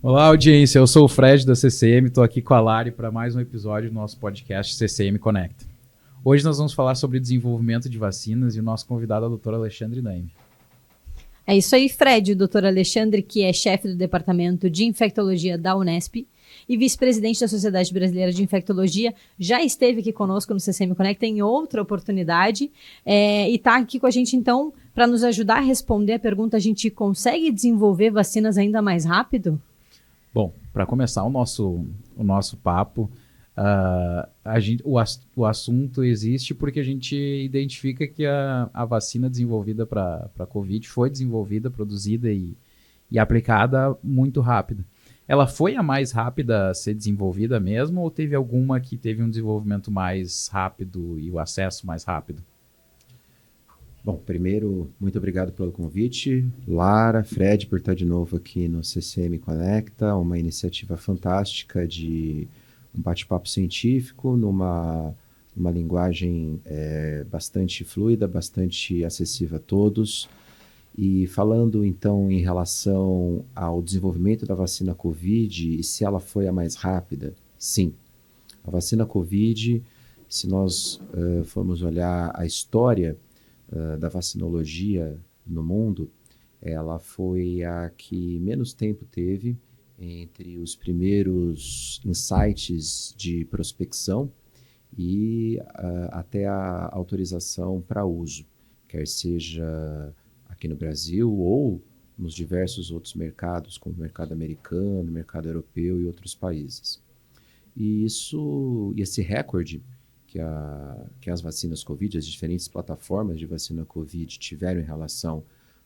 Olá, audiência. Eu sou o Fred da CCM, estou aqui com a Lari para mais um episódio do nosso podcast CCM Conecta. Hoje nós vamos falar sobre desenvolvimento de vacinas e o nosso convidado é o Dr. Alexandre Naime. É isso aí, Fred, o Dr. Alexandre, que é chefe do Departamento de Infectologia da Unesp e vice-presidente da Sociedade Brasileira de Infectologia, já esteve aqui conosco no CCM Conecta em outra oportunidade e está aqui com a gente, então, para nos ajudar a responder a pergunta: a gente consegue desenvolver vacinas ainda mais rápido? Bom, para começar o nosso papo, o assunto existe porque a gente identifica que a vacina desenvolvida para a Covid foi desenvolvida, produzida e aplicada muito rápido. Ela foi a mais rápida a ser desenvolvida mesmo, ou teve alguma que teve um desenvolvimento mais rápido e o acesso mais rápido? Bom, primeiro, muito obrigado pelo convite. Lara, Fred, por estar de novo aqui no CCM Conecta, uma iniciativa fantástica de um bate-papo científico numa linguagem bastante fluida, bastante acessível a todos. E falando então em relação ao desenvolvimento da vacina Covid e se ela foi a mais rápida, sim. A vacina Covid, se nós formos olhar a história da vacinologia no mundo, ela foi a que menos tempo teve entre os primeiros insights de prospecção e até a autorização para uso, quer seja aqui no Brasil ou nos diversos outros mercados, como o mercado americano, o mercado europeu e outros países. E esse recorde que as vacinas Covid, as diferentes plataformas de vacina Covid tiveram em relação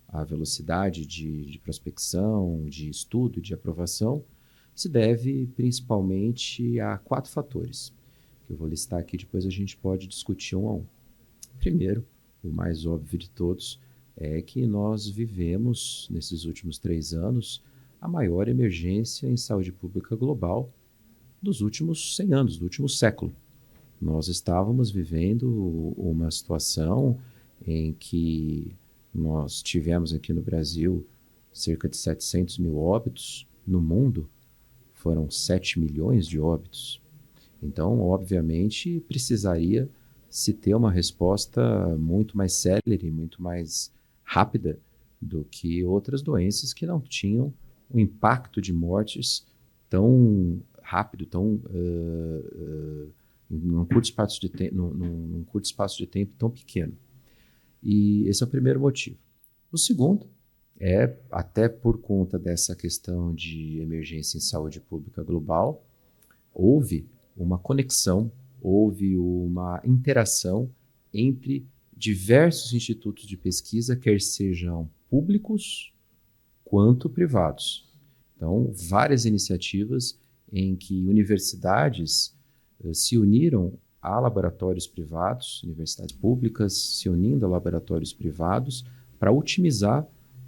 à velocidade de prospecção, de estudo, de aprovação, se deve principalmente a 4 fatores, que eu vou listar aqui, depois a gente pode discutir um a um. Primeiro, o mais óbvio de todos, é que nós vivemos, nesses últimos 3 anos, a maior emergência em saúde pública global dos últimos 100 anos, do último século. Nós estávamos vivendo uma situação em que nós tivemos aqui no Brasil cerca de 700 mil óbitos, no mundo foram 7 milhões de óbitos. Então, obviamente, precisaria se ter uma resposta muito mais célere, muito mais rápida do que outras doenças que não tinham um impacto de mortes tão rápido, num curto espaço de tempo tão pequeno. E esse é o primeiro motivo. O segundo é, até por conta dessa questão de emergência em saúde pública global, houve uma conexão, houve uma interação entre diversos institutos de pesquisa, quer sejam públicos quanto privados. Então, várias iniciativas em que universidades se uniram a laboratórios privados, universidades públicas se unindo a laboratórios privados para otimizar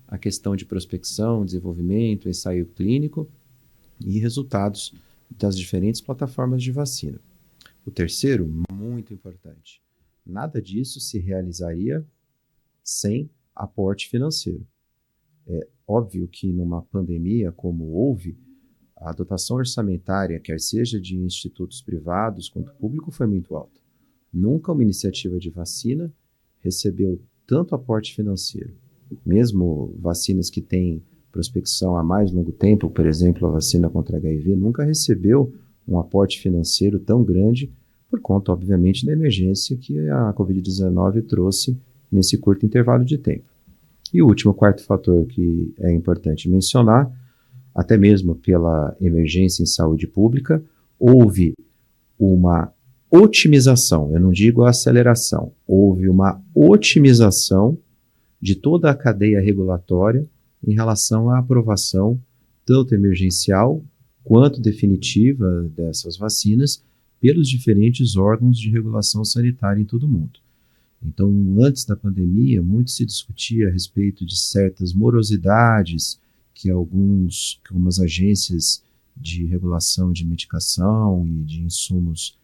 a questão de prospecção, desenvolvimento, ensaio clínico e resultados das diferentes plataformas de vacina. O terceiro, muito importante, nada disso se realizaria sem aporte financeiro. É óbvio que numa pandemia como houve, a dotação orçamentária, quer seja de institutos privados quanto público, foi muito alta. Nunca uma iniciativa de vacina recebeu tanto aporte financeiro. Mesmo vacinas que têm prospecção a mais longo tempo, por exemplo, a vacina contra HIV, nunca recebeu um aporte financeiro tão grande por conta, obviamente, da emergência que a Covid-19 trouxe nesse curto intervalo de tempo. E o último, quarto fator que é importante mencionar, até mesmo pela emergência em saúde pública, houve uma otimização, eu não digo aceleração, houve uma otimização de toda a cadeia regulatória em relação à aprovação tanto emergencial quanto definitiva dessas vacinas pelos diferentes órgãos de regulação sanitária em todo o mundo. Então, antes da pandemia, muito se discutia a respeito de certas morosidades que algumas agências de regulação de medicação e de insumos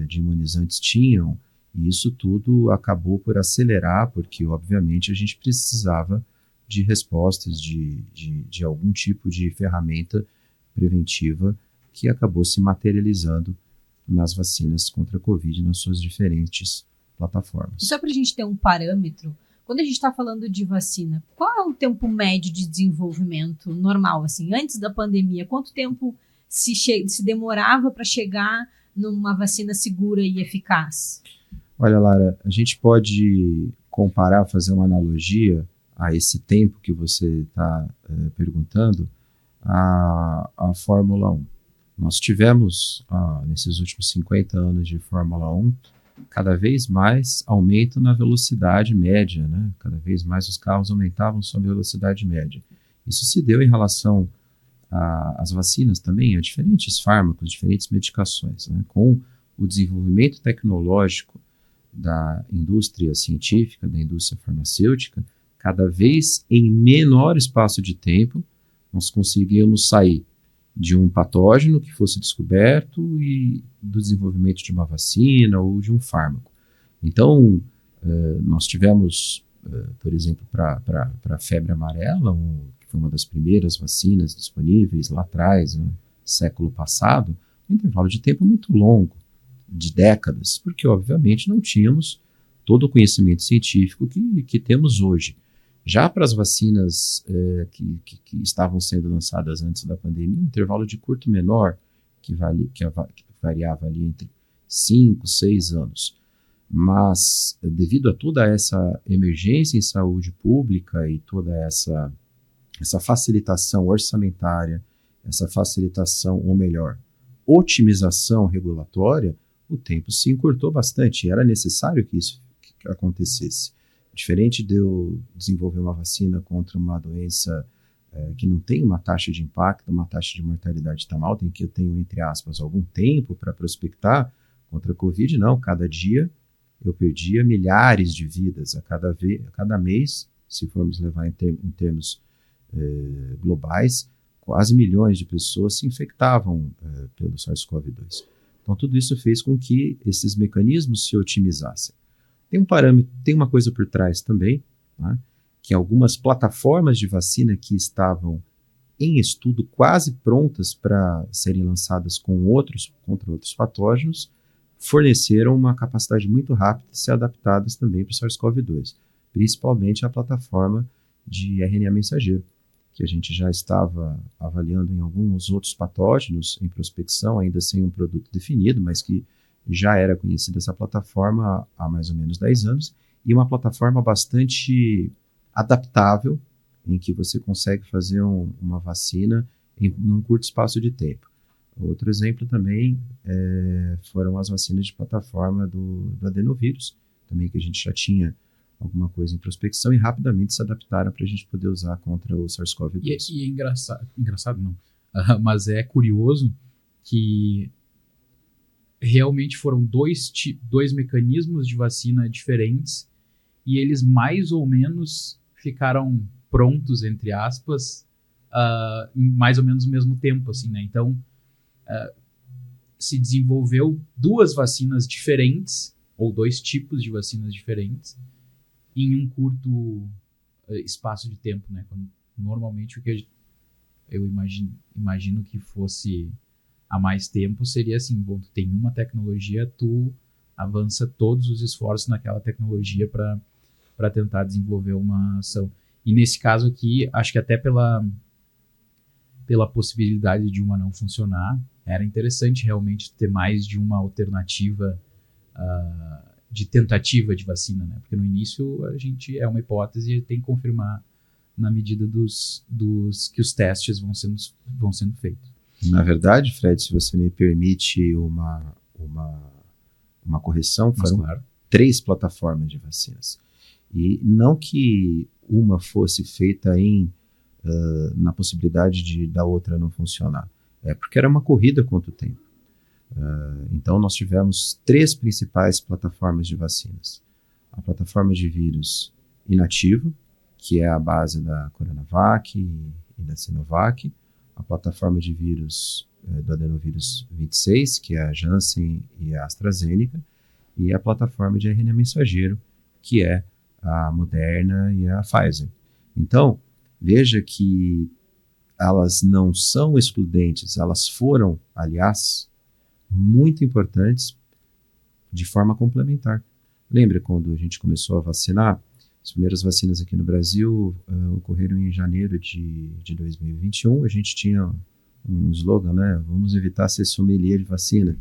de imunizantes tinham, e isso tudo acabou por acelerar, porque, obviamente, a gente precisava de respostas de algum tipo de ferramenta preventiva que acabou se materializando nas vacinas contra a Covid nas suas diferentes plataformas. E só para a gente ter um parâmetro, quando a gente está falando de vacina, qual é o tempo médio de desenvolvimento normal? Assim, antes da pandemia, quanto tempo se demorava para chegar numa vacina segura e eficaz? Olha, Lara, a gente pode comparar, fazer uma analogia a esse tempo que você está perguntando, a Fórmula 1. Nós tivemos, nesses últimos 50 anos de Fórmula 1, cada vez mais aumento na velocidade média, né? Cada vez mais os carros aumentavam sua velocidade média. Isso se deu em relação às vacinas também, a diferentes fármacos, diferentes medicações, né? Com o desenvolvimento tecnológico da indústria científica, da indústria farmacêutica, cada vez em menor espaço de tempo, nós conseguíamos sair de um patógeno que fosse descoberto e do desenvolvimento de uma vacina ou de um fármaco. Então, nós tivemos, por exemplo, para a febre amarela, que foi uma das primeiras vacinas disponíveis lá atrás, no século passado, um intervalo de tempo muito longo, de décadas, porque obviamente não tínhamos todo o conhecimento científico que temos hoje. Já para as vacinas que estavam sendo lançadas antes da pandemia, um intervalo de curto menor, que variava ali entre 5, 6 anos. Mas, devido a toda essa emergência em saúde pública e toda essa facilitação orçamentária, essa facilitação, ou melhor, otimização regulatória, o tempo se encurtou bastante. Era necessário que isso acontecesse. Diferente de eu desenvolver uma vacina contra uma doença que não tem uma taxa de impacto, uma taxa de mortalidade tão alta, em que eu tenho, entre aspas, algum tempo para prospectar, contra a Covid, não. Cada dia eu perdia milhares de vidas a cada mês, se formos levar em termos globais, quase milhões de pessoas se infectavam pelo SARS-CoV-2. Então, tudo isso fez com que esses mecanismos se otimizassem. Tem um parâmetro, tem uma coisa por trás também, né, que algumas plataformas de vacina que estavam em estudo quase prontas para serem lançadas contra outros patógenos, forneceram uma capacidade muito rápida de ser adaptadas também para o SARS-CoV-2, principalmente a plataforma de RNA mensageiro, que a gente já estava avaliando em alguns outros patógenos em prospecção, ainda sem um produto definido, mas que já era conhecida essa plataforma há mais ou menos 10 anos, e uma plataforma bastante adaptável, em que você consegue fazer uma vacina num curto espaço de tempo. Outro exemplo também foram as vacinas de plataforma do adenovírus, também que a gente já tinha alguma coisa em prospecção e rapidamente se adaptaram para a gente poder usar contra o SARS-CoV-2. E é engraçado não, mas é curioso que realmente foram dois mecanismos de vacina diferentes e eles mais ou menos ficaram prontos, entre aspas, em mais ou menos o mesmo tempo, assim, né? Então, se desenvolveu duas vacinas diferentes, ou dois tipos de vacinas diferentes, em um curto espaço de tempo, né? Quando, normalmente o que eu imagino que fosse há mais tempo seria assim, bom, tu tem uma tecnologia, tu avança todos os esforços naquela tecnologia para tentar desenvolver uma ação. E nesse caso aqui, acho que até pela possibilidade de uma não funcionar, era interessante realmente ter mais de uma alternativa de tentativa de vacina, né? Porque no início a gente é uma hipótese e tem que confirmar na medida que os testes vão sendo feitos. Na verdade, Fred, se você me permite uma correção, foram claro, 3 plataformas de vacinas. E não que uma fosse feita na possibilidade da outra não funcionar. É porque era uma corrida contra o tempo. Então, nós tivemos 3 principais plataformas de vacinas. A plataforma de vírus inativo, que é a base da Coronavac e da Sinovac. A plataforma de vírus do adenovírus 26, que é a Janssen e a AstraZeneca. E a plataforma de RNA mensageiro, que é a Moderna e a Pfizer. Então, veja que elas não são excludentes, elas foram, aliás, muito importantes de forma complementar. Lembra quando a gente começou a vacinar? As primeiras vacinas aqui no Brasil ocorreram em janeiro de 2021. A gente tinha um slogan, né? Vamos evitar ser sommelier de vacina,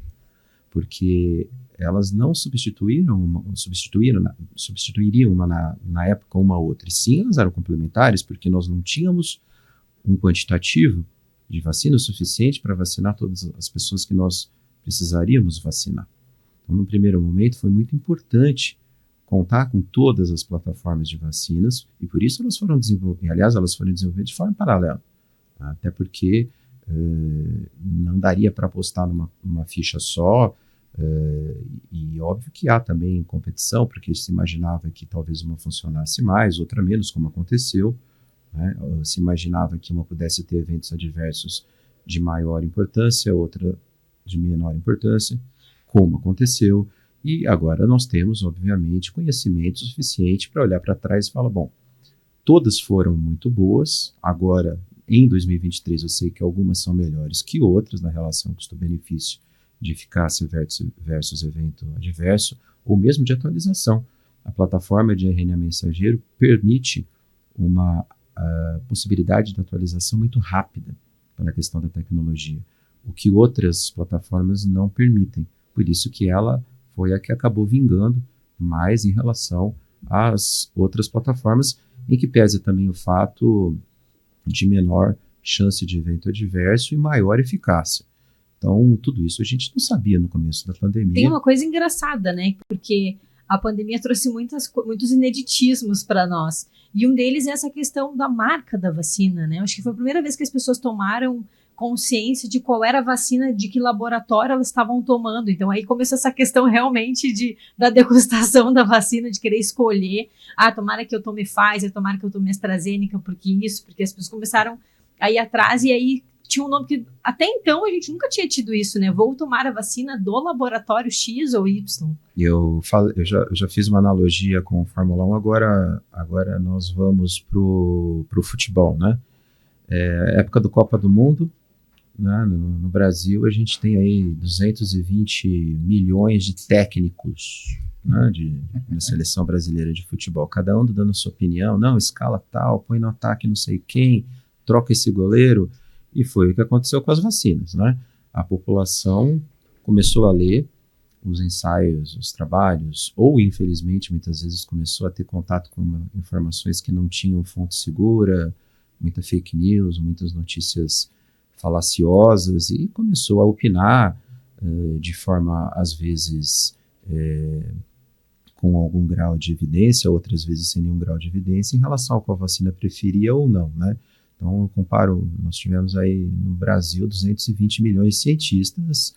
porque elas não substituiriam na época uma outra. E sim, elas eram complementares, porque nós não tínhamos um quantitativo de vacina suficiente para vacinar todas as pessoas que nós precisaríamos vacinar. Então, no primeiro momento, foi muito importante contar com todas as plataformas de vacinas, e por isso elas foram desenvolvidas, aliás, elas foram desenvolvidas de forma paralela, tá? Até porque não daria para apostar numa ficha só, e óbvio que há também competição, porque se imaginava que talvez uma funcionasse mais, outra menos, como aconteceu, né? Se imaginava que uma pudesse ter eventos adversos de maior importância, outra de menor importância, como aconteceu, e agora nós temos, obviamente, conhecimento suficiente para olhar para trás e falar, bom, todas foram muito boas, agora, em 2023, eu sei que algumas são melhores que outras na relação custo-benefício de eficácia versus evento adverso, ou mesmo de atualização. A plataforma de RNA mensageiro permite uma possibilidade de atualização muito rápida para a questão da tecnologia, o que outras plataformas não permitem. Por isso que ela foi a que acabou vingando mais em relação às outras plataformas, em que pese também o fato de menor chance de evento adverso e maior eficácia. Então, tudo isso a gente não sabia no começo da pandemia. Tem uma coisa engraçada, né? Porque a pandemia trouxe muitos ineditismos para nós. E um deles é essa questão da marca da vacina, né? Acho que foi a primeira vez que as pessoas tomaram consciência de qual era a vacina, de que laboratório elas estavam tomando. Então aí começou essa questão realmente da degustação da vacina, de querer escolher, tomara que eu tome Pfizer, tomara que eu tome AstraZeneca, porque as pessoas começaram a ir atrás, e aí tinha um nome que até então a gente nunca tinha tido isso, né? Vou tomar a vacina do laboratório X ou Y. Eu já fiz uma analogia com o Fórmula 1, agora nós vamos pro futebol, né? Época do Copa do Mundo, né? No Brasil a gente tem aí 220 milhões de técnicos, né? Na seleção brasileira de futebol, cada um dando sua opinião, não, escala tal, põe no ataque não sei quem, troca esse goleiro, e foi o que aconteceu com as vacinas, né? A população começou a ler os ensaios, os trabalhos, ou infelizmente muitas vezes começou a ter contato com informações que não tinham fonte segura, muita fake news, muitas notícias falaciosas, e começou a opinar de forma, às vezes, com algum grau de evidência, outras vezes sem nenhum grau de evidência, em relação a qual vacina preferia ou não, né? Então, eu comparo, nós tivemos aí no Brasil 220 milhões de cientistas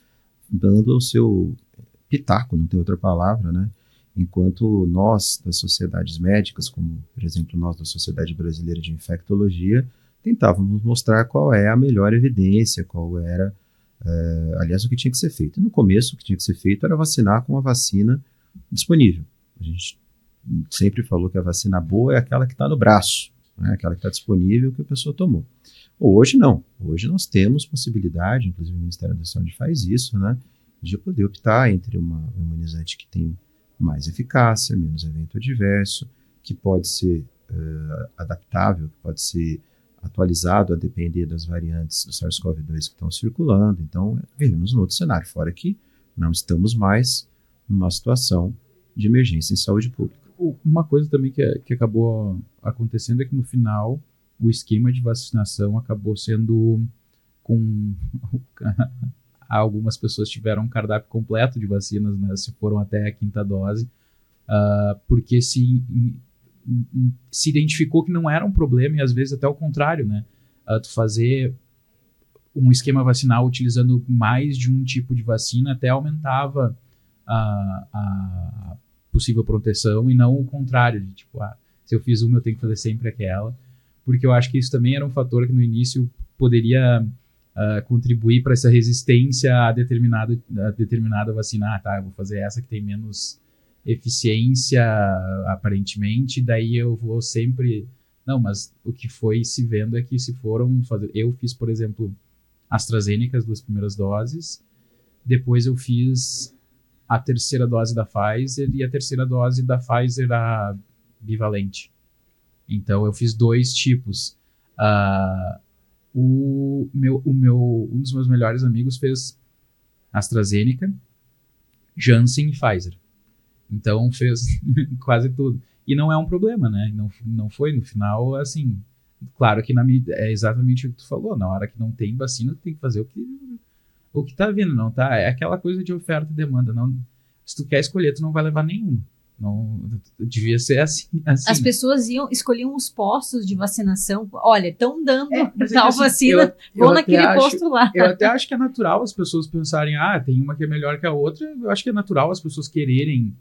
dando o seu pitaco, não tem outra palavra, né? Enquanto nós, das sociedades médicas, como, por exemplo, nós da Sociedade Brasileira de Infectologia, tentávamos mostrar qual é a melhor evidência, qual era, aliás, o que tinha que ser feito. No começo, o que tinha que ser feito era vacinar com a vacina disponível. A gente sempre falou que a vacina boa é aquela que está no braço, né? Aquela que está disponível, que a pessoa tomou. Hoje não. Hoje nós temos possibilidade, inclusive o Ministério da Saúde faz isso, né, de poder optar entre um imunizante que tem mais eficácia, menos evento adverso, que pode ser adaptável, que pode ser atualizado a depender das variantes do SARS-CoV-2 que estão circulando. Então, vivemos num outro cenário, fora que não estamos mais numa situação de emergência em saúde pública. Uma coisa também que acabou acontecendo é que no final o esquema de vacinação acabou sendo com... Algumas pessoas tiveram um cardápio completo de vacinas, né, se foram até a 5ª dose, porque se identificou que não era um problema, e às vezes até o contrário, né? Tu fazer um esquema vacinal utilizando mais de um tipo de vacina até aumentava a possível proteção, e não o contrário, de tipo, se eu fiz uma eu tenho que fazer sempre aquela, porque eu acho que isso também era um fator que no início poderia contribuir para essa resistência a determinada vacina. Eu vou fazer essa que tem menos eficiência, aparentemente, daí eu vou sempre Não, mas o que foi se vendo é que se foram fazer... Eu fiz, por exemplo, AstraZeneca, as 2 primeiras doses. Depois eu fiz a 3ª dose da Pfizer e a 3ª dose da Pfizer a bivalente. Então eu fiz 2 tipos. Um dos meus melhores amigos fez AstraZeneca, Janssen e Pfizer. Então fez quase tudo. E não é um problema, né? Não foi no final, assim... Claro que é exatamente o que tu falou. Na hora que não tem vacina, tu tem que fazer o que tá vindo, não tá? É aquela coisa de oferta e demanda. Não, se tu quer escolher, tu não vai levar nenhuma. Não, devia ser assim. As pessoas escolhiam os postos de vacinação. Olha, estão dando tal assim, vacina, vou naquele posto lá. Eu até acho que é natural as pessoas pensarem, tem uma que é melhor que a outra. Eu acho que é natural as pessoas quererem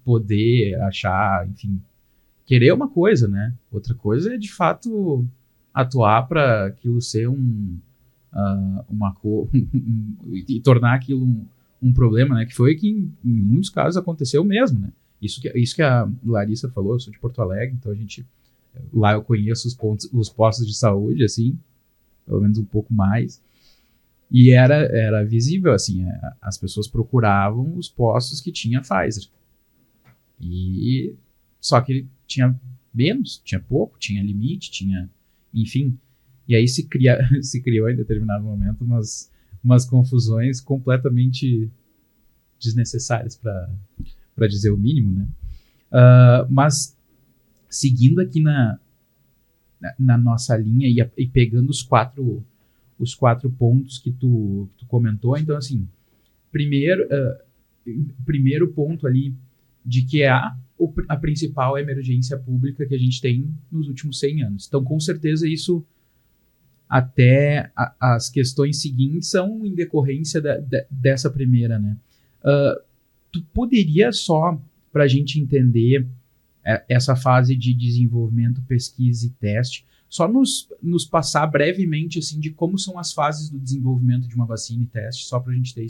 poder achar, enfim, querer uma coisa, né? Outra coisa é, de fato, atuar para aquilo ser uma cor e tornar aquilo um problema, né? Que foi que em muitos casos aconteceu mesmo, né? Isso que a Larissa falou. Eu sou de Porto Alegre, então lá eu conheço os postos de saúde, assim, pelo menos um pouco mais, e era visível, assim, as pessoas procuravam os postos que tinha Pfizer, e só que tinha menos, tinha pouco, tinha limite, enfim, e aí se criou em determinado momento umas confusões completamente desnecessárias, para dizer o mínimo, né? Mas seguindo aqui na nossa linha e pegando os quatro pontos que tu comentou, então, assim, primeiro ponto ali de que é a principal emergência pública que a gente tem nos últimos 100 anos. Então, com certeza, isso até as questões seguintes são em decorrência dessa primeira, né? Tu poderia só, para a gente entender essa fase de desenvolvimento, pesquisa e teste, só nos passar brevemente, assim, de como são as fases do desenvolvimento de uma vacina e teste, só para a gente ter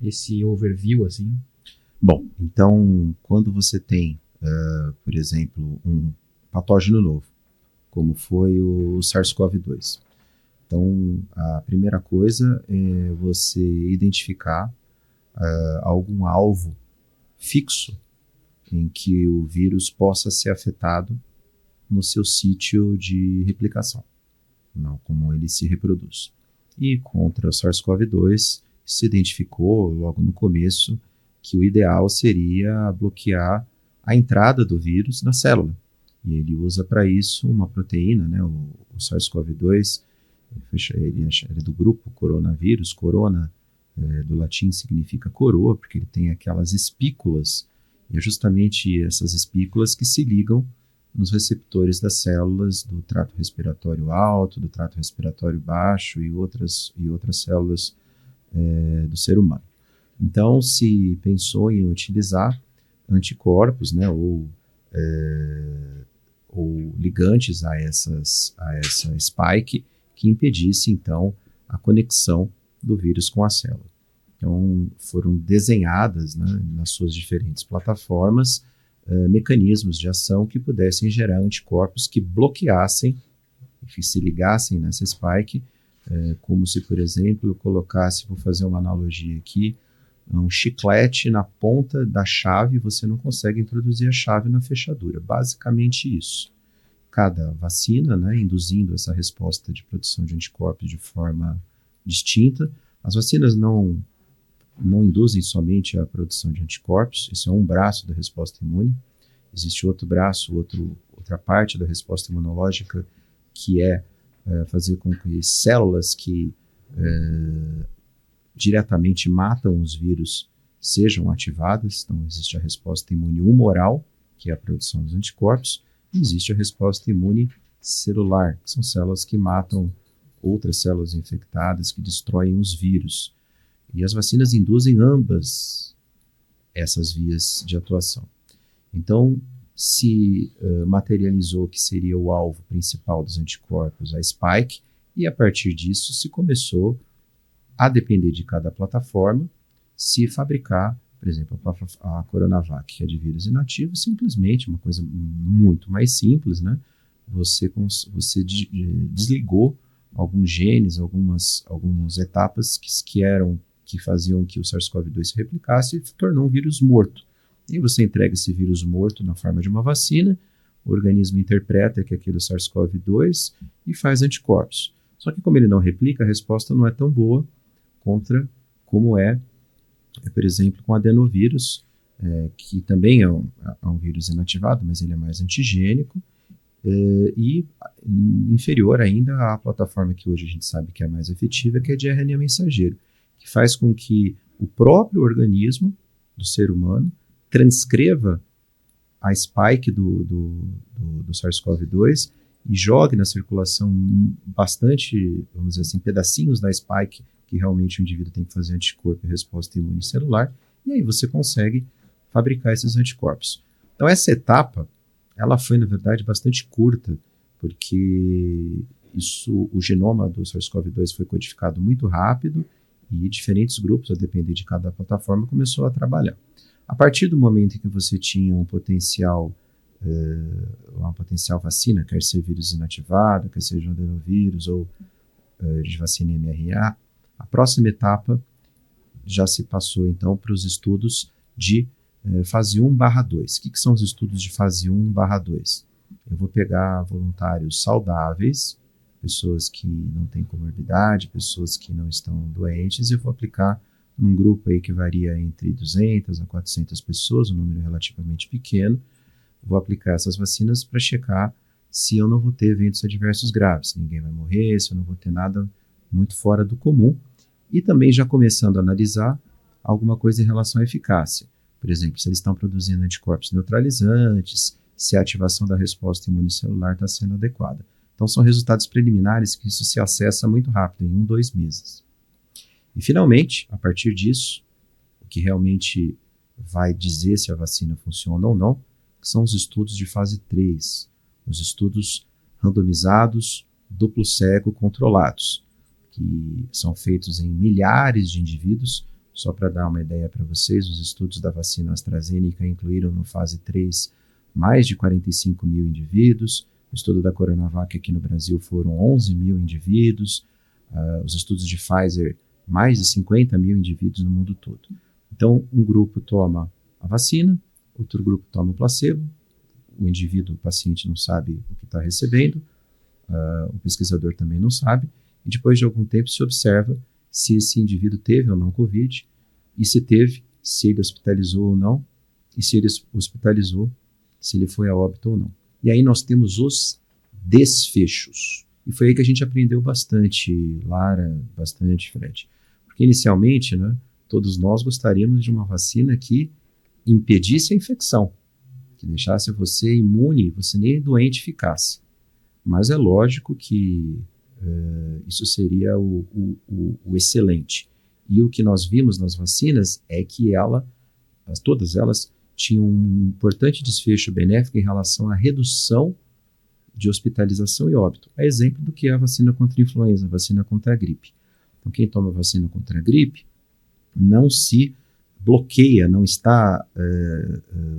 esse overview, assim? Bom, então, quando você tem, por exemplo, um patógeno novo, como foi o SARS-CoV-2, então, a primeira coisa é você identificar algum alvo fixo em que o vírus possa ser afetado no seu sítio de replicação, não como ele se reproduz. E contra o SARS-CoV-2 se identificou logo no começo que o ideal seria bloquear a entrada do vírus na célula. E ele usa para isso uma proteína, né? O SARS-CoV-2, ele é do grupo coronavírus. Corona, do latim, significa coroa, porque ele tem aquelas espículas, e é justamente essas espículas que se ligam nos receptores das células do trato respiratório alto, do trato respiratório baixo e outras células do ser humano. Então, se pensou em utilizar anticorpos, né, ou ligantes a essa spike que impedisse, então, a conexão do vírus com a célula. Então, foram desenhadas, né, nas suas diferentes plataformas, mecanismos de ação que pudessem gerar anticorpos que bloqueassem, que se ligassem nessa spike, como se, por exemplo, eu colocasse, vou fazer uma analogia aqui, um chiclete na ponta da chave, você não consegue introduzir a chave na fechadura. Basicamente isso. Cada vacina, né, induzindo essa resposta de produção de anticorpos de forma distinta. As vacinas não induzem somente a produção de anticorpos, esse é um braço da resposta imune. Existe outro braço, outra parte da resposta imunológica, que é fazer com que células que diretamente matam os vírus sejam ativadas. Então, existe a resposta imune humoral, que é a produção dos anticorpos, e existe a resposta imune celular, que são células que matam outras células infectadas, que destroem os vírus. E as vacinas induzem ambas essas vias de atuação. Então, se materializou que seria o alvo principal dos anticorpos, a spike, e a partir disso se começou a depender de cada plataforma, se fabricar Por exemplo, a Coronavac, que é de vírus inativo, simplesmente uma coisa muito mais simples, né? Você desligou alguns genes, algumas etapas que faziam que o SARS-CoV-2 se replicasse e tornou um vírus morto. E você entrega esse vírus morto na forma de uma vacina, o organismo interpreta que é aquele SARS-CoV-2 e faz anticorpos. Só que como ele não replica, a resposta não é tão boa contra como por exemplo, com adenovírus, que também é um vírus inativado, mas ele é mais antigênico, e inferior ainda à plataforma que hoje a gente sabe que é mais efetiva, que é de RNA mensageiro, que faz com que o próprio organismo do ser humano transcreva a spike do SARS-CoV-2 e jogue na circulação bastante, vamos dizer assim, pedacinhos da spike que realmente o indivíduo tem que fazer anticorpo e resposta imune celular, e aí você consegue fabricar esses anticorpos. Então essa etapa, ela foi, na verdade, bastante curta, porque o genoma do SARS-CoV-2 foi codificado muito rápido e diferentes grupos, a depender de cada plataforma, começou a trabalhar. A partir do momento em que você tinha uma potencial vacina, quer ser vírus inativado, quer seja um adenovírus ou de vacina mRNA, a próxima etapa já se passou, então, para os estudos de fase 1/2. O que são os estudos de fase 1/2? Eu vou pegar voluntários saudáveis, pessoas que não têm comorbidade, pessoas que não estão doentes, e eu vou aplicar num grupo aí que varia entre 200 a 400 pessoas, um número relativamente pequeno. Vou aplicar essas vacinas para checar se eu não vou ter eventos adversos graves, se ninguém vai morrer, se eu não vou ter nada muito fora do comum. E também já começando a analisar alguma coisa em relação à eficácia. Por exemplo, se eles estão produzindo anticorpos neutralizantes, se a ativação da resposta imunicelular está sendo adequada. Então, são resultados preliminares que isso se acessa muito rápido, em 1-2 meses. E, finalmente, a partir disso, o que realmente vai dizer se a vacina funciona ou não, são os estudos de fase 3, os estudos randomizados, duplo cego, controlados, que são feitos em milhares de indivíduos. Só para dar uma ideia para vocês, os estudos da vacina AstraZeneca incluíram no fase 3 mais de 45 mil indivíduos. O estudo da Coronavac aqui no Brasil foram 11 mil indivíduos. Os estudos de Pfizer, mais de 50 mil indivíduos no mundo todo. Então, um grupo toma a vacina, outro grupo toma o placebo, o indivíduo, o paciente não sabe o que está recebendo, o pesquisador também não sabe, e depois de algum tempo se observa se esse indivíduo teve ou não Covid, e se teve, se ele hospitalizou ou não, e se ele hospitalizou, se ele foi a óbito ou não. E aí nós temos os desfechos. E foi aí que a gente aprendeu bastante, Lara, bastante, Fred. Porque inicialmente, né, todos nós gostaríamos de uma vacina que impedisse a infecção, que deixasse você imune, você nem doente ficasse. Mas é lógico que isso seria o excelente. E o que nós vimos nas vacinas é que todas elas tinham um importante desfecho benéfico em relação à redução de hospitalização e óbito. É exemplo do que é a vacina contra a influenza, a vacina contra a gripe. Então, quem toma vacina contra a gripe não se bloqueia, não está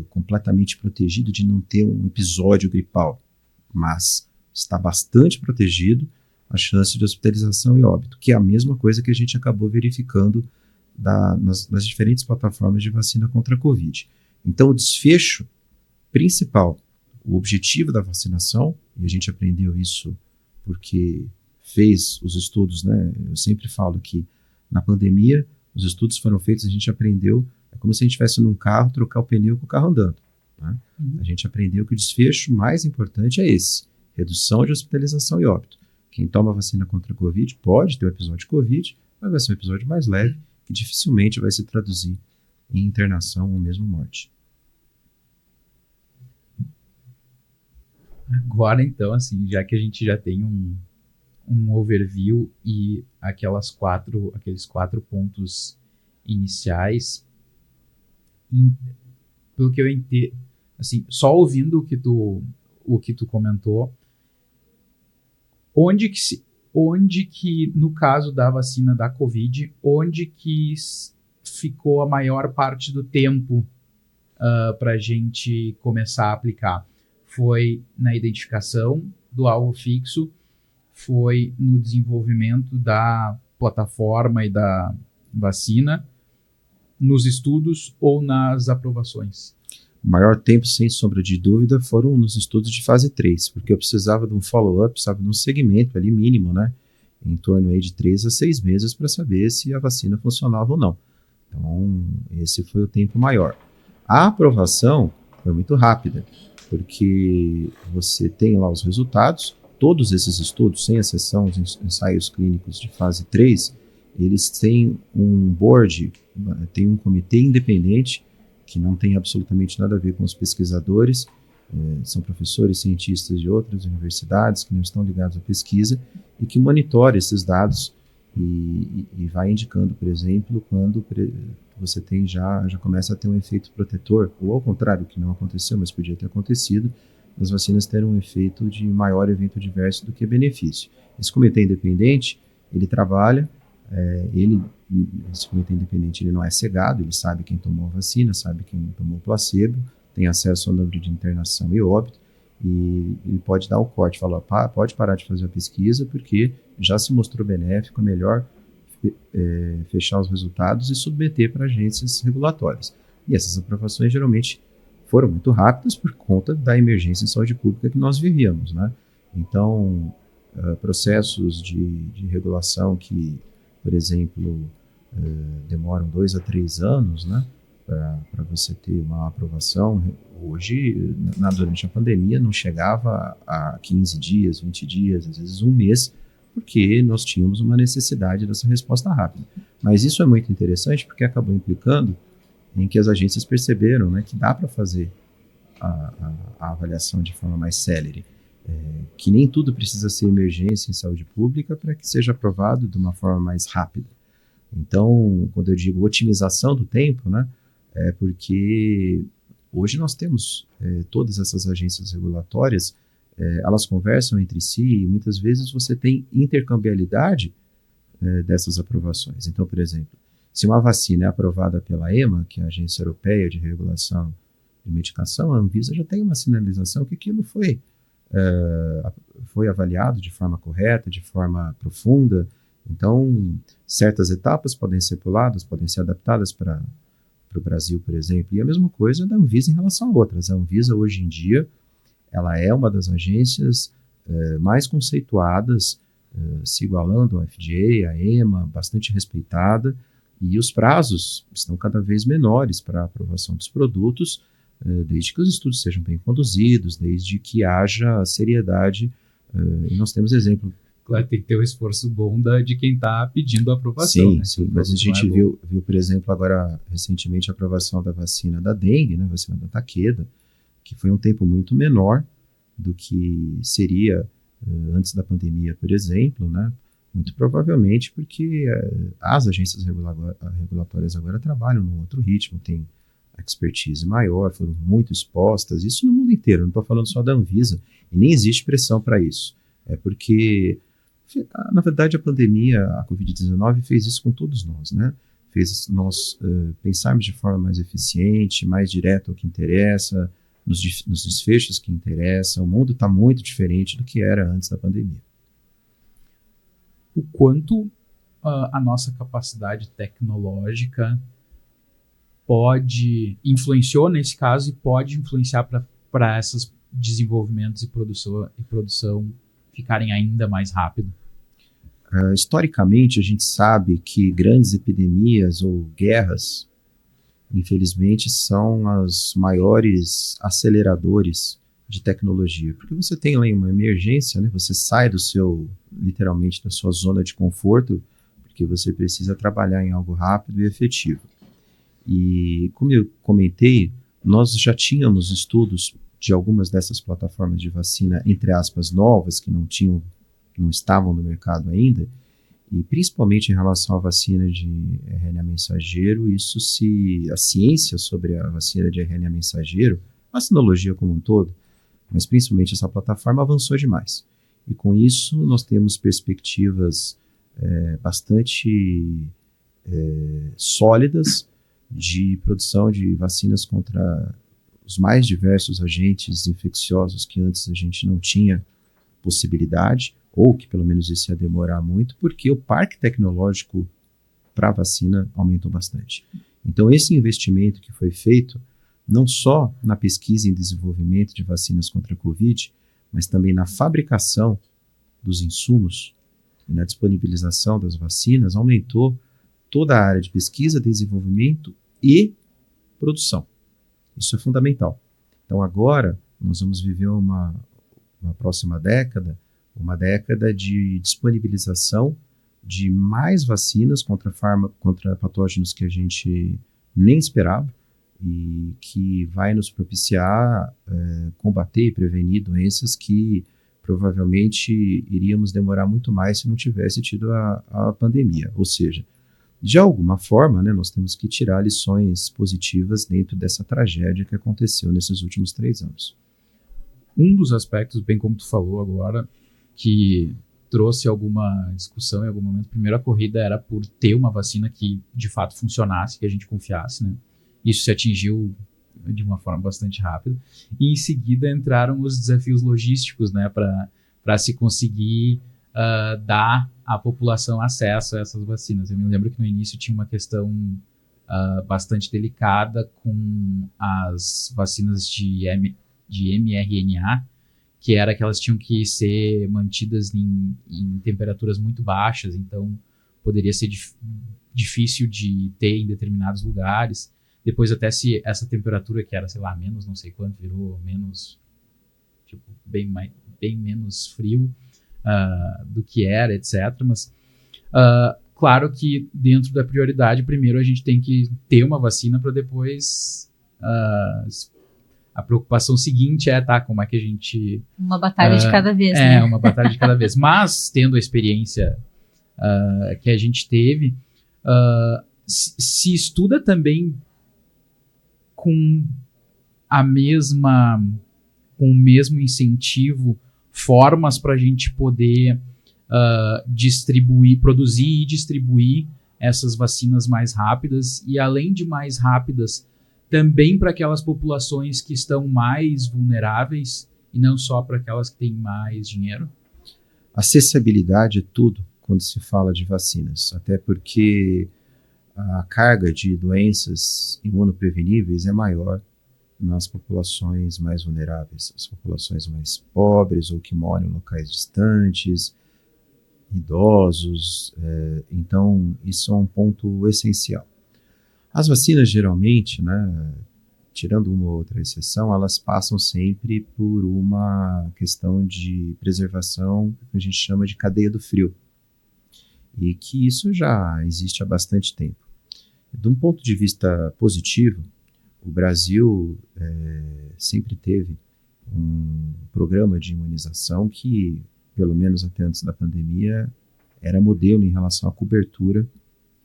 completamente protegido de não ter um episódio gripal, mas está bastante protegido a chance de hospitalização e óbito, que é a mesma coisa que a gente acabou verificando nas diferentes plataformas de vacina contra a Covid. Então, o desfecho principal, o objetivo da vacinação, e a gente aprendeu isso porque fez os estudos, né? Eu sempre falo que na pandemia, os estudos foram feitos, a gente aprendeu, é como se a gente estivesse num carro, trocar o pneu com o carro andando. Né? A gente aprendeu que o desfecho mais importante é esse, redução de hospitalização e óbito. Quem toma a vacina contra a Covid pode ter um episódio de Covid, mas vai ser um episódio mais leve, que dificilmente vai se traduzir em internação ou mesmo morte. Agora, então, assim, já que a gente já tem um overview e aqueles quatro pontos iniciais, pelo que eu entendo, assim, só ouvindo o que tu comentou, onde que, no caso da vacina da Covid, onde que ficou a maior parte do tempo para a gente começar a aplicar? Foi na identificação do alvo fixo, foi no desenvolvimento da plataforma e da vacina, nos estudos ou nas aprovações? O maior tempo, sem sombra de dúvida, foram nos estudos de fase 3, porque eu precisava de um follow-up, de um segmento ali mínimo, né? Em torno aí de 3 a 6 meses para saber se a vacina funcionava ou não. Então, esse foi o tempo maior. A aprovação foi muito rápida, porque você tem lá os resultados, todos esses estudos, sem exceção os ensaios clínicos de fase 3, eles têm um board, tem um comitê independente, que não tem absolutamente nada a ver com os pesquisadores, são professores, cientistas de outras universidades que não estão ligados à pesquisa e que monitora esses dados e vai indicando, por exemplo, quando você tem já começa a ter um efeito protetor, ou ao contrário, que não aconteceu, mas podia ter acontecido, as vacinas terem um efeito de maior evento adverso do que benefício. Esse comitê independente, ele trabalha, esse comitê independente ele não é cegado, ele sabe quem tomou a vacina, sabe quem tomou o placebo, tem acesso ao número de internação e óbito, e ele pode dar o corte, falar, pode parar de fazer a pesquisa, porque já se mostrou benéfico, é melhor fechar os resultados e submeter para agências regulatórias. E essas aprovações geralmente foram muito rápidas por conta da emergência em saúde pública que nós vivíamos, né? Então, processos de regulação que, por exemplo, demoram 2 a 3 anos, né, para você ter uma aprovação, hoje, durante a pandemia, não chegava a 15 dias, 20 dias, às vezes um mês, porque nós tínhamos uma necessidade dessa resposta rápida. Mas isso é muito interessante porque acabou implicando em que as agências perceberam, né, que dá para fazer a avaliação de forma mais célere, que nem tudo precisa ser emergência em saúde pública para que seja aprovado de uma forma mais rápida. Então, quando eu digo otimização do tempo, né, é porque hoje nós temos todas essas agências regulatórias, elas conversam entre si e muitas vezes você tem intercambiabilidade dessas aprovações. Então, por exemplo, se uma vacina é aprovada pela EMA, que é a Agência Europeia de Regulação de Medicação, a Anvisa já tem uma sinalização que aquilo foi avaliado de forma correta, de forma profunda. Então, certas etapas podem ser puladas, podem ser adaptadas para o Brasil, por exemplo. E a mesma coisa da Anvisa em relação a outras. A Anvisa, hoje em dia, ela é uma das agências mais conceituadas, se igualando ao FDA, à EMA, bastante respeitada, e os prazos estão cada vez menores para a aprovação dos produtos, desde que os estudos sejam bem conduzidos, desde que haja seriedade, e nós temos exemplo. Claro, tem que ter um esforço bom de quem está pedindo a aprovação. Sim, né? sim, mas a gente viu, por exemplo, agora recentemente a aprovação da vacina da dengue, né, a vacina da Takeda, que foi um tempo muito menor do que seria antes da pandemia, por exemplo, né, muito provavelmente porque as agências regulatórias agora trabalham num outro ritmo, têm expertise maior, foram muito expostas, isso no mundo inteiro, não estou falando só da Anvisa, e nem existe pressão para isso. É porque, na verdade, a pandemia, a Covid-19, fez isso com todos nós, né? Fez nós pensarmos de forma mais eficiente, mais direto ao que interessa, nos desfechos que interessam. O mundo está muito diferente do que era antes da pandemia. O quanto a nossa capacidade tecnológica influenciou nesse caso e pode influenciar para esses desenvolvimentos e produção ficarem ainda mais rápido? Historicamente, a gente sabe que grandes epidemias ou guerras, infelizmente, são os maiores aceleradores de tecnologia, porque você tem lá uma emergência, né? Você sai literalmente da sua zona de conforto, porque você precisa trabalhar em algo rápido e efetivo. E, como eu comentei, nós já tínhamos estudos de algumas dessas plataformas de vacina, entre aspas, novas, que não estavam no mercado ainda, e principalmente em relação à vacina de RNA mensageiro, a ciência sobre a vacina de RNA mensageiro, a vacinologia como um todo, mas principalmente essa plataforma avançou demais. E com isso nós temos perspectivas bastante sólidas de produção de vacinas contra os mais diversos agentes infecciosos que antes a gente não tinha possibilidade, ou que pelo menos isso ia demorar muito, porque o parque tecnológico para a vacina aumentou bastante. Então, esse investimento que foi feito, não só na pesquisa e desenvolvimento de vacinas contra a Covid, mas também na fabricação dos insumos e na disponibilização das vacinas, aumentou toda a área de pesquisa, desenvolvimento e produção. Isso é fundamental. Então, agora, nós vamos viver uma próxima década, uma década de disponibilização de mais vacinas contra patógenos que a gente nem esperava e que vai nos propiciar combater e prevenir doenças que provavelmente iríamos demorar muito mais se não tivesse tido a pandemia. Ou seja, de alguma forma, né, nós temos que tirar lições positivas dentro dessa tragédia que aconteceu nesses últimos 3 anos. Um dos aspectos, bem como tu falou agora, que trouxe alguma discussão em algum momento, primeiro a corrida era por ter uma vacina que de fato funcionasse, que a gente confiasse, né? Isso se atingiu de uma forma bastante rápida. E em seguida entraram os desafios logísticos, né, para se conseguir dar à população acesso a essas vacinas. Eu me lembro que no início tinha uma questão bastante delicada com as vacinas de mRNA, que era que elas tinham que ser mantidas em temperaturas muito baixas, então poderia ser difícil de ter em determinados lugares. Depois até se essa temperatura que era, sei lá, menos não sei quanto, virou menos, tipo, bem menos frio do que era, etc. Mas claro que dentro da prioridade, primeiro a gente tem que ter uma vacina para depois a preocupação seguinte como é que a gente... Uma batalha de cada vez, né? Uma batalha de cada vez. Mas, tendo a experiência que a gente teve, se estuda também com o mesmo incentivo, formas para a gente poder produzir e distribuir essas vacinas mais rápidas, e além de mais rápidas, também para aquelas populações que estão mais vulneráveis e não só para aquelas que têm mais dinheiro? Acessibilidade é tudo quando se fala de vacinas, até porque a carga de doenças imunopreveníveis é maior nas populações mais vulneráveis, as populações mais pobres ou que moram em locais distantes, idosos. Então, isso é um ponto essencial. As vacinas, geralmente, né, tirando uma ou outra exceção, elas passam sempre por uma questão de preservação que a gente chama de cadeia do frio, e que isso já existe há bastante tempo. De um ponto de vista positivo, o Brasil sempre teve um programa de imunização que, pelo menos até antes da pandemia, era modelo em relação à cobertura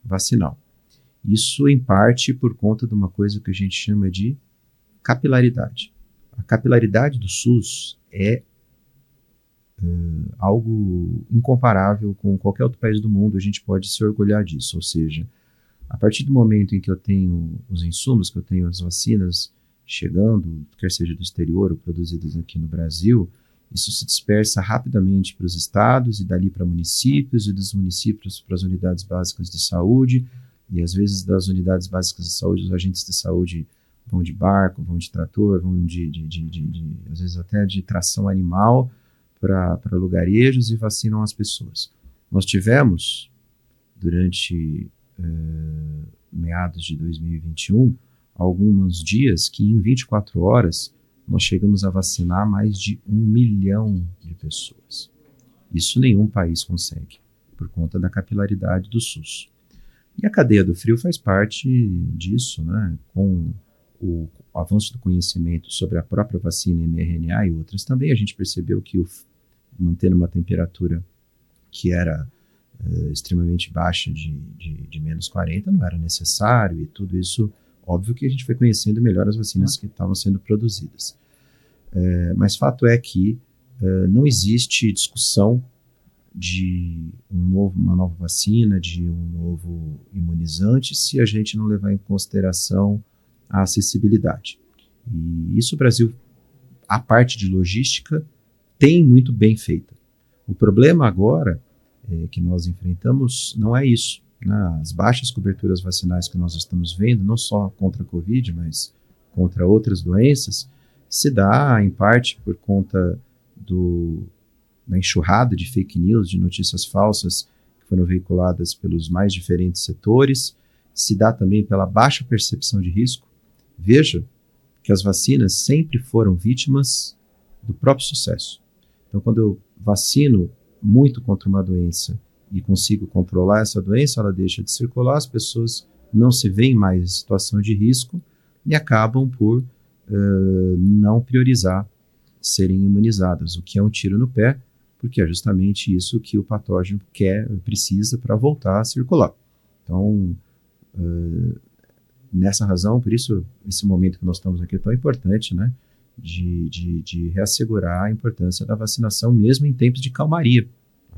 vacinal. Isso, em parte, por conta de uma coisa que a gente chama de capilaridade. A capilaridade do SUS é algo incomparável com qualquer outro país do mundo, a gente pode se orgulhar disso. Ou seja, a partir do momento em que eu tenho os insumos, que eu tenho as vacinas chegando, quer seja do exterior ou produzidas aqui no Brasil, isso se dispersa rapidamente para os estados e dali para municípios, e dos municípios para as unidades básicas de saúde, e às vezes das unidades básicas de saúde, os agentes de saúde vão de barco, vão de trator, vão às vezes até de tração animal para lugarejos e vacinam as pessoas. Nós tivemos, durante meados de 2021, alguns dias que em 24 horas nós chegamos a vacinar mais de 1 milhão de pessoas. Isso nenhum país consegue, por conta da capilaridade do SUS. E a cadeia do frio faz parte disso, né? Com o avanço do conhecimento sobre a própria vacina mRNA e outras também, a gente percebeu que mantendo uma temperatura que era extremamente baixa de menos 40 não era necessário, e tudo isso, óbvio que a gente foi conhecendo melhor as vacinas que estavam sendo produzidas. Mas fato é que não existe discussão de uma nova vacina, de um novo imunizante, se a gente não levar em consideração a acessibilidade. E isso o Brasil, a parte de logística, tem muito bem feita. O problema agora que nós enfrentamos não é isso. Né? As baixas coberturas vacinais que nós estamos vendo, não só contra a Covid, mas contra outras doenças, se dá em parte por conta da enxurrada de fake news, de notícias falsas que foram veiculadas pelos mais diferentes setores, se dá também pela baixa percepção de risco. Veja que as vacinas sempre foram vítimas do próprio sucesso. Então, quando eu vacino muito contra uma doença e consigo controlar essa doença, ela deixa de circular, as pessoas não se veem mais em situação de risco e acabam por não priorizar serem imunizadas, o que é um tiro no pé, porque é justamente isso que o patógeno precisa para voltar a circular. Então, nessa razão, por isso esse momento que nós estamos aqui é tão importante, né, de reassegurar a importância da vacinação mesmo em tempos de calmaria,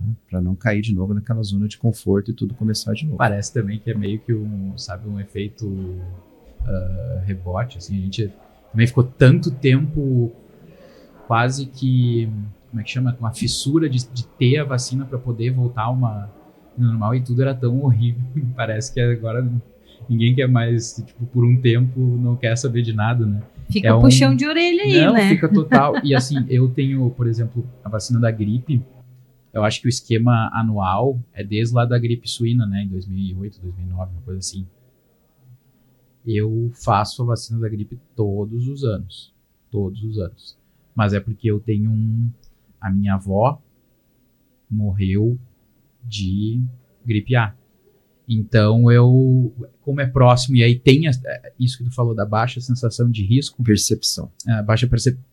né, para não cair de novo naquela zona de conforto e tudo começar de novo. Parece também que é meio que um efeito rebote, assim, a gente também ficou tanto tempo quase que, como é que chama, uma fissura de ter a vacina para poder voltar uma normal e tudo era tão horrível, parece que agora ninguém quer mais, tipo, por um tempo não quer saber de nada, né? Fica puxão de orelha aí, não, né? Fica total. E assim, eu tenho, por exemplo, a vacina da gripe, eu acho que o esquema anual é desde lá da gripe suína, né? Em 2008, 2009, uma coisa assim. Eu faço a vacina da gripe todos os anos. Todos os anos. Mas é porque eu tenho a minha avó morreu de gripe A. Então, como é próximo, e aí tem isso que tu falou da baixa sensação de risco. Percepção. A baixa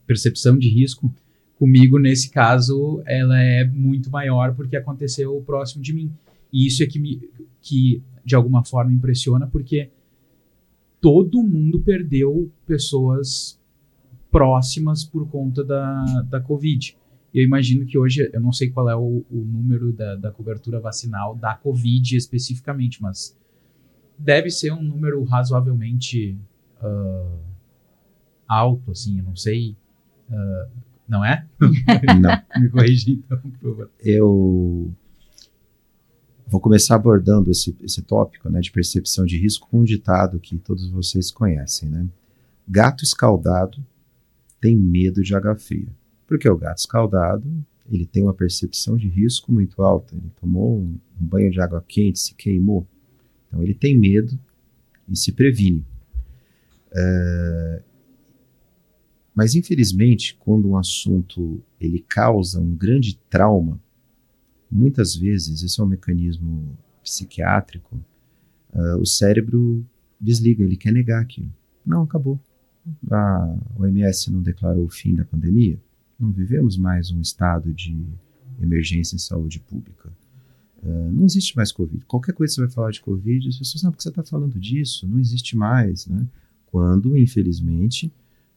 percepção de risco, comigo, nesse caso, ela é muito maior porque aconteceu próximo de mim. E isso é que de alguma forma, impressiona, porque todo mundo perdeu pessoas próximas por conta da Covid. Eu imagino que hoje, eu não sei qual é o número da cobertura vacinal da Covid especificamente, mas deve ser um número razoavelmente alto, assim, eu não sei. Não é? Não. Me corrigi, então, por favor. Eu vou começar abordando esse tópico, né, de percepção de risco com um ditado que todos vocês conhecem, né? Gato escaldado tem medo de água fria. Porque o gato escaldado, ele tem uma percepção de risco muito alta. Ele tomou um banho de água quente, se queimou. Então ele tem medo e se previne. Mas infelizmente, quando um assunto ele causa um grande trauma, muitas vezes, esse é um mecanismo psiquiátrico, o cérebro desliga, ele quer negar aquilo. Não, acabou. A OMS não declarou o fim da pandemia. Não vivemos mais um estado de emergência em saúde pública. Não existe mais Covid. Qualquer coisa que você vai falar de Covid, as pessoas, não, porque você está falando disso, não existe mais, né? Quando, infelizmente,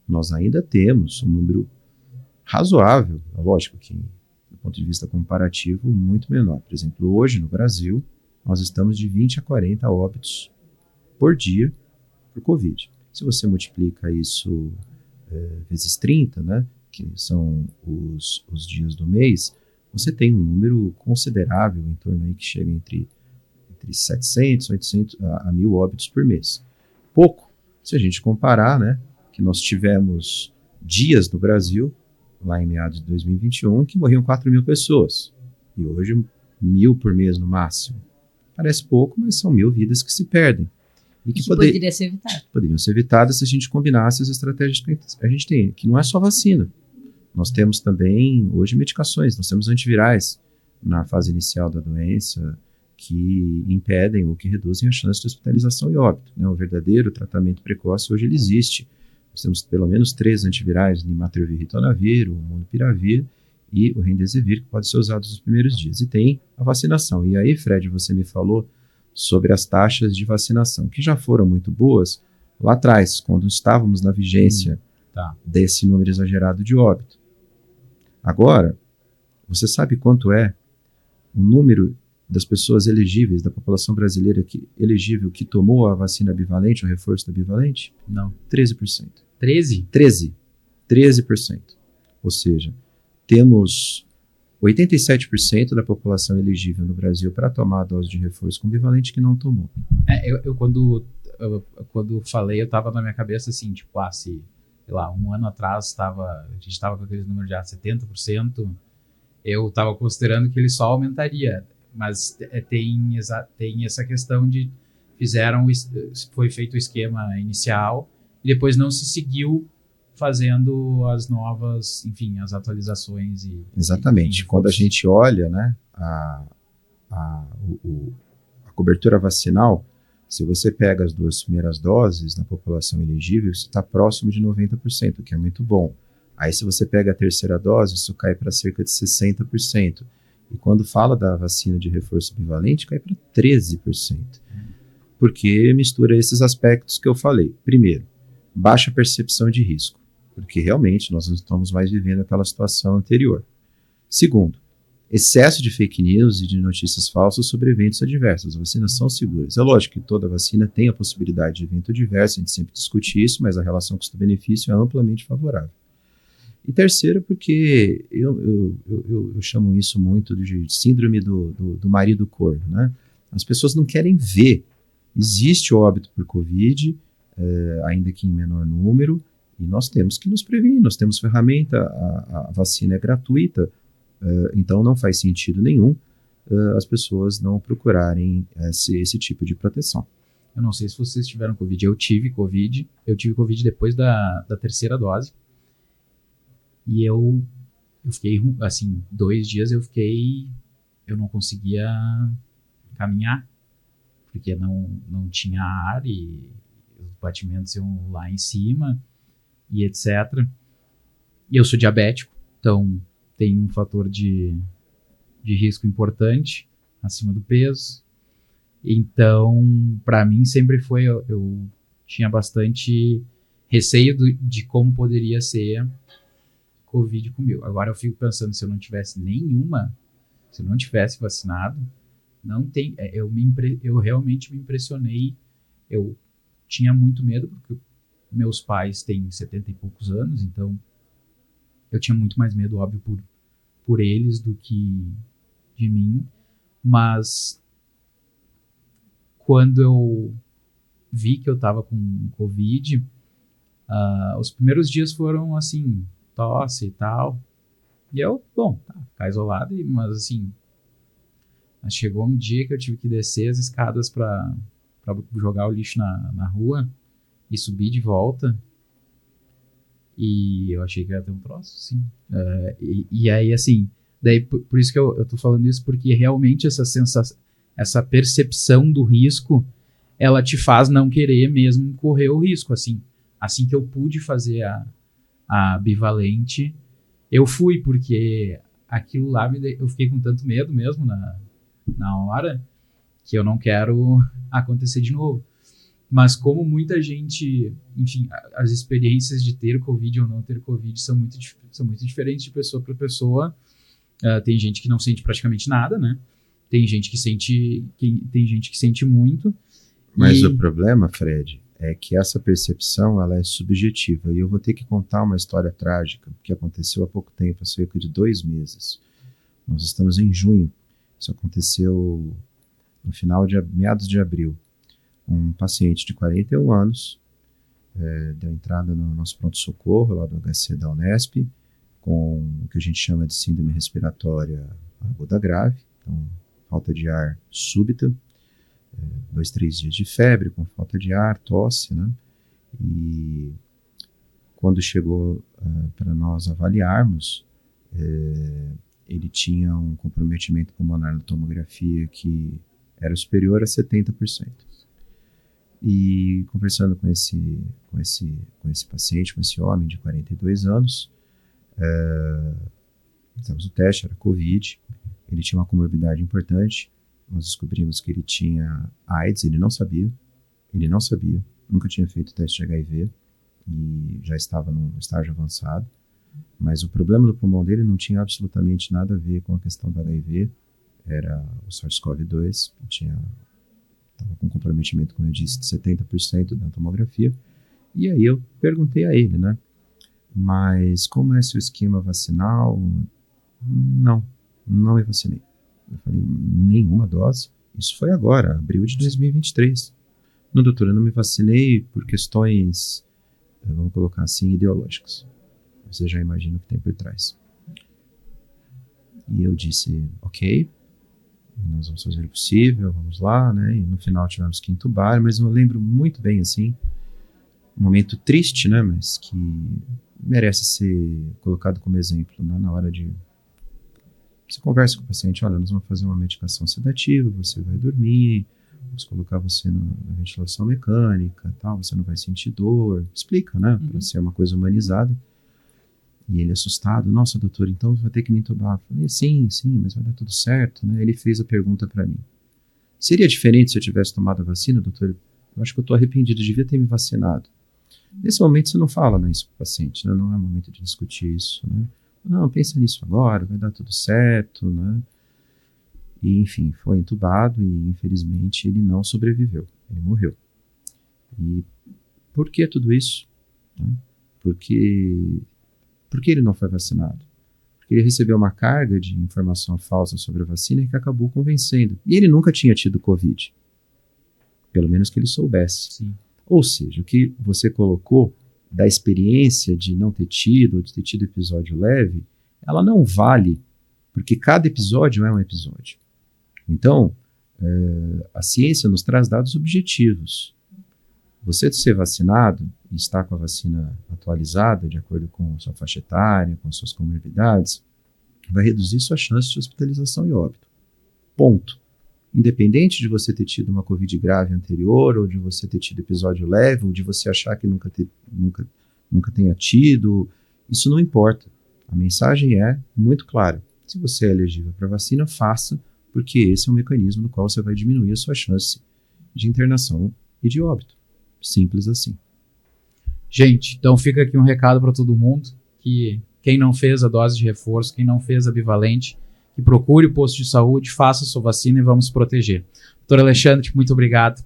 nós ainda temos um número razoável, lógico que, do ponto de vista comparativo, muito menor. Por exemplo, hoje no Brasil, nós estamos de 20 a 40 óbitos por dia por Covid. Se você multiplica isso vezes 30, né, que são os dias do mês, você tem um número considerável, em torno aí que chega entre 700, 800 a 1.000 óbitos por mês. Pouco, se a gente comparar, né, que nós tivemos dias no Brasil, lá em meados de 2021, que morriam 4.000 pessoas. E hoje 1.000 por mês no máximo. Parece pouco, mas são 1.000 vidas que se perdem. E que poderia ser evitado. Poderiam ser evitadas se a gente combinasse as estratégias que a gente tem, que não é só vacina. Nós temos também, hoje, medicações. Nós temos antivirais na fase inicial da doença que impedem ou que reduzem a chance de hospitalização e óbito. Né? O verdadeiro tratamento precoce hoje ele existe. Nós temos pelo menos 3 antivirais, Nirmatrelvir e Ritonavir, o Molnupiravir e o Remdesivir, que pode ser usado nos primeiros dias. E tem a vacinação. E aí, Fred, você me falou sobre as taxas de vacinação, que já foram muito boas lá atrás, quando estávamos na vigência desse número exagerado de óbito. Agora, você sabe quanto é o número das pessoas elegíveis, da população brasileira elegível que tomou a vacina bivalente, o reforço da bivalente? Não. 13%. 13? 13%. Ou seja, temos 87% da população elegível no Brasil para tomar a dose de reforço com bivalente que não tomou. Quando falei, eu estava na minha cabeça assim, tipo, se, sei lá, um ano atrás a gente estava com aquele número de 70%, eu estava considerando que ele só aumentaria. Mas tem essa questão de foi feito o esquema inicial e depois não se seguiu fazendo as novas, enfim, as atualizações. Exatamente. Quando a gente olha, né, a cobertura vacinal, se você pega as 2 primeiras doses na população elegível, você está próximo de 90%, o que é muito bom. Aí se você pega a terceira dose, isso cai para cerca de 60%. E quando fala da vacina de reforço bivalente, cai para 13%. Porque mistura esses aspectos que eu falei. Primeiro, baixa percepção de risco, porque realmente nós não estamos mais vivendo aquela situação anterior. Segundo, excesso de fake news e de notícias falsas sobre eventos adversos. As vacinas são seguras. É lógico que toda vacina tem a possibilidade de evento adverso, a gente sempre discute isso, mas a relação custo-benefício é amplamente favorável. E terceiro, porque eu chamo isso muito de síndrome do marido corno, né? As pessoas não querem ver. Existe o óbito por Covid, ainda que em menor número, e nós temos que nos prevenir, nós temos ferramenta, a vacina é gratuita, então não faz sentido nenhum as pessoas não procurarem esse tipo de proteção. Eu não sei se vocês tiveram Covid, eu tive Covid depois da terceira dose, e eu fiquei, assim, 2 dias eu não conseguia caminhar, porque não tinha ar e os batimentos iam lá em cima e etc. E eu sou diabético, então tem um fator de risco importante acima do peso. Então, para mim sempre foi, eu tinha bastante receio de como poderia ser Covid comigo. Agora eu fico pensando, se eu não tivesse vacinado, não tem, eu realmente me impressionei. Eu tinha muito medo, porque meus pais têm 70 e poucos anos, então eu tinha muito mais medo, óbvio, por eles do que de mim. Mas quando eu vi que eu tava com Covid, os primeiros dias foram assim, tosse e tal. E eu, ficar isolado, mas assim, chegou um dia que eu tive que descer as escadas para jogar o lixo na rua e subir de volta. E eu achei que ia ter um troço, sim. E aí, assim, daí por isso que eu tô falando isso, porque realmente essa sensação, essa percepção do risco, ela te faz não querer mesmo correr o risco. Assim que eu pude fazer a bivalente, eu fui, porque aquilo lá eu fiquei com tanto medo mesmo na hora, que eu não quero acontecer de novo. Mas como muita gente, enfim, as experiências de ter Covid ou não ter Covid são muito diferentes de pessoa para pessoa. Tem gente que não sente praticamente nada, né? Tem gente que sente muito. Mas o problema, Fred, é que essa percepção ela é subjetiva. E eu vou ter que contar uma história trágica que aconteceu há pouco tempo, há cerca de 2 meses. Nós estamos em junho. Isso aconteceu no final de meados de abril. Um paciente de 41 anos deu entrada no nosso pronto-socorro, lá do HC da Unesp, com o que a gente chama de síndrome respiratória aguda grave, então falta de ar súbita, 2, 3 dias de febre, com falta de ar, tosse, né? E quando chegou para nós avaliarmos, ele tinha um comprometimento pulmonar na tomografia que era superior a 70%. E conversando com esse paciente, com esse homem de 42 anos, fizemos o teste, era Covid, ele tinha uma comorbidade importante, nós descobrimos que ele tinha AIDS, ele não sabia, nunca tinha feito teste de HIV e já estava num estágio avançado, mas o problema do pulmão dele não tinha absolutamente nada a ver com a questão do HIV, era o SARS-CoV-2, estava com comprometimento, como eu disse, de 70% da tomografia. E aí eu perguntei a ele, né? Mas como é seu esquema vacinal? Não me vacinei. Eu falei, nenhuma dose? Isso foi agora, abril de 2023. Não, doutor, eu não me vacinei por questões, vamos colocar assim, ideológicas. Você já imagina o que tem por trás. E eu disse, ok, nós vamos fazer o possível, vamos lá, né? E no final tivemos que entubar, mas eu lembro muito bem, assim, um momento triste, né? Mas que merece ser colocado como exemplo, né? Na hora de... Você conversa com o paciente, olha, nós vamos fazer uma medicação sedativa, você vai dormir, vamos colocar você na ventilação mecânica, tal, você não vai sentir dor. Explica, né? Para ser uma coisa humanizada. E ele assustado, nossa, doutor, então vai ter que me entubar. Eu falei, sim, mas vai dar tudo certo, né? Ele fez a pergunta para mim. Seria diferente se eu tivesse tomado a vacina, doutor? Eu acho que eu estou arrependido, eu devia ter me vacinado. Nesse momento você não fala, né, isso para o paciente, né? Não é momento de discutir isso, né? Não, pensa nisso agora, vai dar tudo certo, né? E, enfim, foi entubado e, infelizmente, ele não sobreviveu, ele morreu. E por que tudo isso? Né? Por que ele não foi vacinado? Porque ele recebeu uma carga de informação falsa sobre a vacina que acabou convencendo. E ele nunca tinha tido Covid. Pelo menos que ele soubesse. Sim. Ou seja, o que você colocou da experiência de não ter tido, ou de ter tido episódio leve, ela não vale, porque cada episódio é um episódio. Então, a ciência nos traz dados objetivos. Você ser vacinado e estar com a vacina atualizada, de acordo com a sua faixa etária, com as suas comorbidades, vai reduzir sua chance de hospitalização e óbito. Ponto. Independente de você ter tido uma Covid grave anterior, ou de você ter tido episódio leve, ou de você achar que nunca tenha tido, isso não importa. A mensagem é muito clara. Se você é elegível para vacina, faça, porque esse é um mecanismo no qual você vai diminuir a sua chance de internação e de óbito. Simples assim. Gente, então fica aqui um recado para todo mundo, que quem não fez a dose de reforço, quem não fez a bivalente, que procure o posto de saúde, faça a sua vacina e vamos se proteger. Doutor Alexandre, muito obrigado.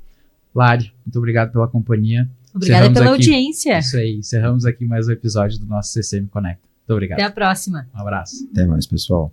Lari, muito obrigado pela companhia. Obrigada pela audiência. Isso aí, encerramos aqui mais um episódio do nosso CCM Conecta. Muito obrigado. Até a próxima. Um abraço. Até mais, pessoal.